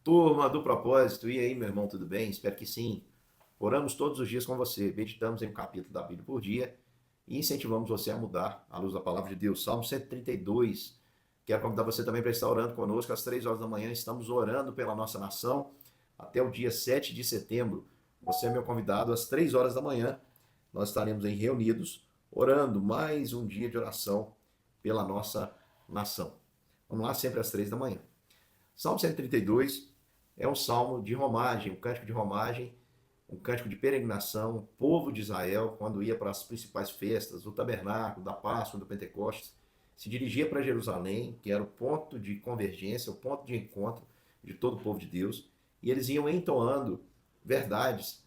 Turma do propósito, e aí, meu irmão, tudo bem? Espero que sim. Oramos todos os dias com você, meditamos em um capítulo da Bíblia por dia e incentivamos você a mudar à luz da palavra de Deus. Salmo 132. Quero convidar você também para estar orando conosco às 3 horas da manhã. Estamos orando pela nossa nação até o dia 7 de setembro. Você é meu convidado às 3 horas da manhã. Nós estaremos aí reunidos orando mais um dia de oração pela nossa nação. Vamos lá, sempre às 3 da manhã. Salmo 132 é um salmo de romagem, um cântico de romagem, um cântico de peregrinação. O povo de Israel, quando ia para as principais festas, do tabernáculo, da Páscoa, do Pentecostes, se dirigia para Jerusalém, que era o ponto de convergência, o ponto de encontro de todo o povo de Deus, e eles iam entoando verdades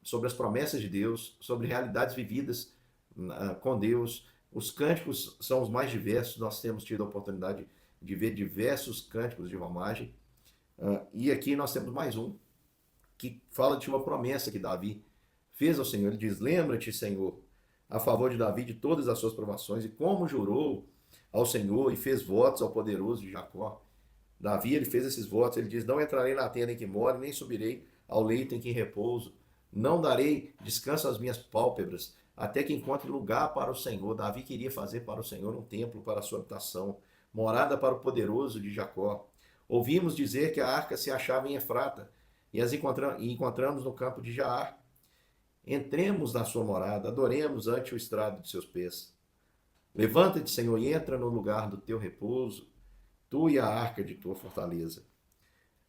sobre as promessas de Deus, sobre realidades vividas com Deus. Os cânticos são os mais diversos, nós temos tido a oportunidade de ver diversos cânticos de romagem. E aqui nós temos mais um que fala de uma promessa que Davi fez ao Senhor. Ele diz: Lembra-te, Senhor, a favor de Davi de todas as suas provações e como jurou ao Senhor e fez votos ao poderoso de Jacó. Davi, ele fez esses votos. Ele diz: Não entrarei na tenda em que moro, nem subirei ao leito em que repouso. Não darei descanso às minhas pálpebras, até que encontre lugar para o Senhor. Davi queria fazer para o Senhor um templo para a sua habitação, morada para o poderoso de Jacó. Ouvimos dizer que a arca se achava em Efrata, e encontramos no campo de Jaar. Entremos na sua morada, adoremos ante o estrado de seus pés. Levanta-te, Senhor, e entra no lugar do teu repouso, tu e a arca de tua fortaleza.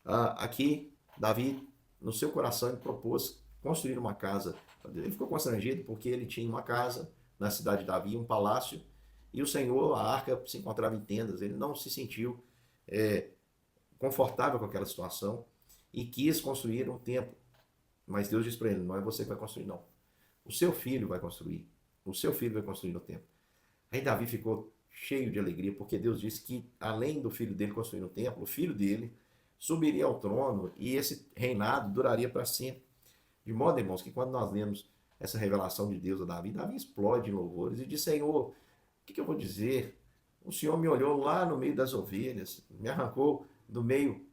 Aqui, Davi, no seu coração, ele propôs construir uma casa. Ele ficou constrangido porque ele tinha uma casa na cidade de Davi, um palácio, e o Senhor, a arca, se encontrava em tendas. Ele não se sentiu é, confortável com aquela situação e quis construir um templo. Mas Deus disse para ele: não é você que vai construir, não. O seu filho vai construir. O seu filho vai construir o templo. Aí Davi ficou cheio de alegria, porque Deus disse que, além do filho dele construir o templo, o filho dele subiria ao trono e esse reinado duraria para sempre. De modo, irmãos, que quando nós lemos essa revelação de Deus a Davi, Davi explode em louvores e diz: Senhor, o que eu vou dizer? O Senhor me olhou lá no meio das ovelhas, me arrancou do meio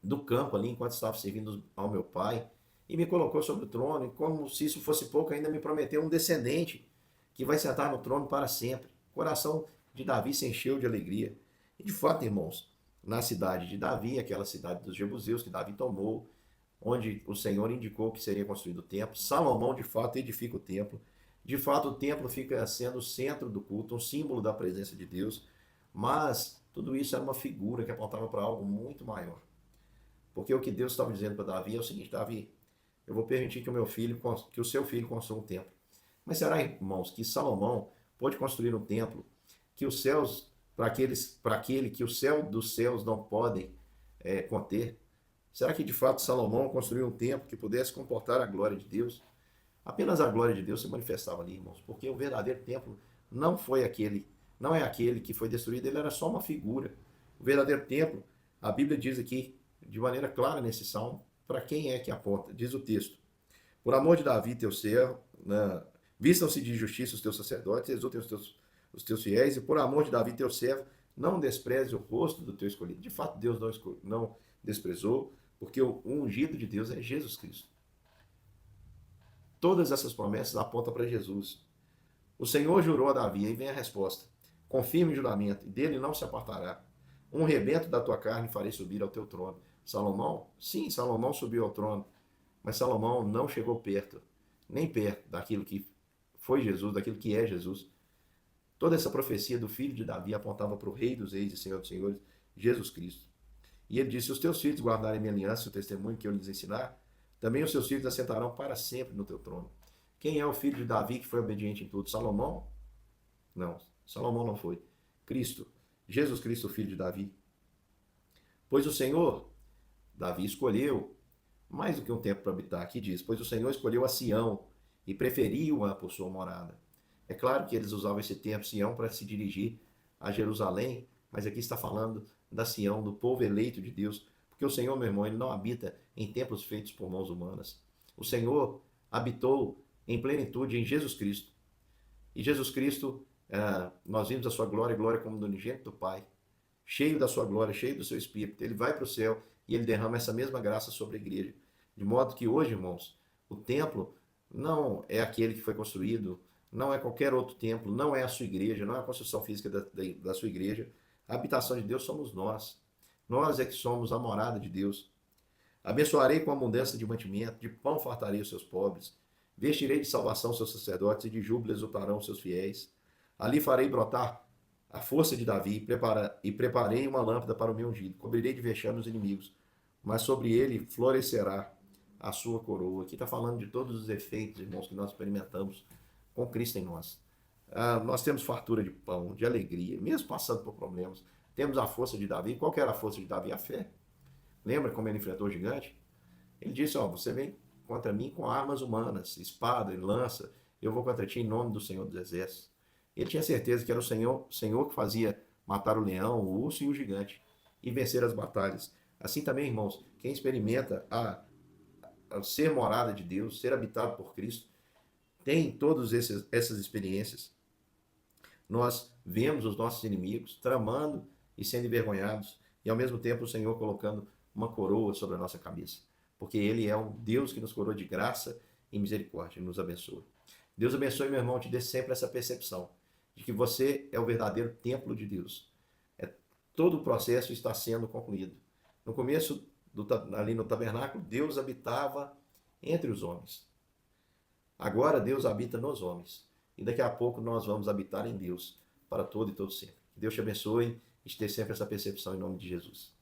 do campo ali enquanto estava servindo ao meu pai e me colocou sobre o trono, e como se isso fosse pouco, ainda me prometeu um descendente que vai sentar no trono para sempre. O coração de Davi se encheu de alegria. E de fato, irmãos, na cidade de Davi, aquela cidade dos Jebuseus que Davi tomou, onde o Senhor indicou que seria construído o templo, Salomão de fato edifica o templo. De fato, o templo fica sendo o centro do culto, um símbolo da presença de Deus, mas tudo isso era uma figura que apontava para algo muito maior. Porque o que Deus estava dizendo para Davi é o seguinte: Davi, eu vou permitir que o meu filho, que o seu filho construa um templo. Mas será, irmãos, que Salomão pôde construir um templo que os céus, para aquele que o céu dos céus não podem conter? Será que de fato Salomão construiu um templo que pudesse comportar a glória de Deus? Apenas a glória de Deus se manifestava ali, irmãos, porque o verdadeiro templo não foi aquele, não é aquele que foi destruído, ele era só uma figura. O verdadeiro templo, a Bíblia diz aqui de maneira clara nesse salmo, para quem é que aponta? Diz o texto: Por amor de Davi, teu servo, né, vistam-se de justiça os teus sacerdotes, exultem os teus fiéis, e por amor de Davi, teu servo, não despreze o rosto do teu escolhido. De fato, Deus não desprezou, porque o ungido de Deus é Jesus Cristo. Todas essas promessas apontam para Jesus. O Senhor jurou a Davi, aí vem a resposta: confirme o juramento, e dele não se apartará. Um rebento da tua carne farei subir ao teu trono. Salomão? Sim, Salomão subiu ao trono, mas Salomão não chegou perto, nem perto daquilo que foi Jesus, daquilo que é Jesus. Toda essa profecia do filho de Davi apontava para o Rei dos Reis e Senhor dos Senhores, Jesus Cristo. E ele disse: Se os teus filhos guardarem minha aliança e o testemunho que eu lhes ensinar, também os seus filhos assentarão para sempre no teu trono. Quem é o filho de Davi que foi obediente em tudo? Salomão? Não, Salomão não foi. Cristo, Jesus Cristo, filho de Davi. Pois o Senhor, Davi escolheu mais do que um tempo para habitar. Aqui diz: Pois o Senhor escolheu a Sião e preferiu-a por sua morada. É claro que eles usavam esse termo Sião para se dirigir a Jerusalém, mas aqui está falando da Sião, do povo eleito de Deus, porque o Senhor, meu irmão, ele não habita em templos feitos por mãos humanas. O Senhor habitou em plenitude em Jesus Cristo. E Jesus Cristo, nós vimos a sua glória, glória como do unigênito do Pai, cheio da sua glória, cheio do seu Espírito. Ele vai para o céu e ele derrama essa mesma graça sobre a igreja. De modo que hoje, irmãos, o templo não é aquele que foi construído, não é qualquer outro templo, não é a sua igreja, não é a construção física da sua igreja. A habitação de Deus somos nós. Nós é que somos a morada de Deus. Abençoarei com abundância de mantimento, de pão fartarei os seus pobres. Vestirei de salvação os seus sacerdotes e de júbilo exultarão os seus fiéis. Ali farei brotar a força de Davi e preparei uma lâmpada para o meu ungido. Cobrirei de vexame os inimigos, mas sobre ele florescerá a sua coroa. Aqui está falando de todos os efeitos, irmãos, que nós experimentamos com Cristo em nós. Nós temos fartura de pão, de alegria, mesmo passando por problemas. Temos a força de Davi. Qual que era a força de Davi? A fé. Lembra como ele enfrentou o gigante? Ele disse, ó, você vem contra mim com armas humanas, espada e lança, eu vou contra ti em nome do Senhor dos Exércitos. Ele tinha certeza que era o Senhor que fazia matar o leão, o urso e o gigante e vencer as batalhas. Assim também, irmãos, quem experimenta a ser morada de Deus, ser habitado por Cristo, tem todas essas experiências. Nós vemos os nossos inimigos tramando e sendo envergonhados, e ao mesmo tempo o Senhor colocando uma coroa sobre a nossa cabeça, porque Ele é um Deus que nos coroa de graça e misericórdia, e nos abençoa. Deus abençoe, meu irmão, te dê sempre essa percepção de que você é o verdadeiro templo de Deus. Todo o processo está sendo concluído. No começo, ali no tabernáculo, Deus habitava entre os homens. Agora Deus habita nos homens. E daqui a pouco nós vamos habitar em Deus para todo e todo sempre. Que Deus te abençoe e te dê sempre essa percepção em nome de Jesus.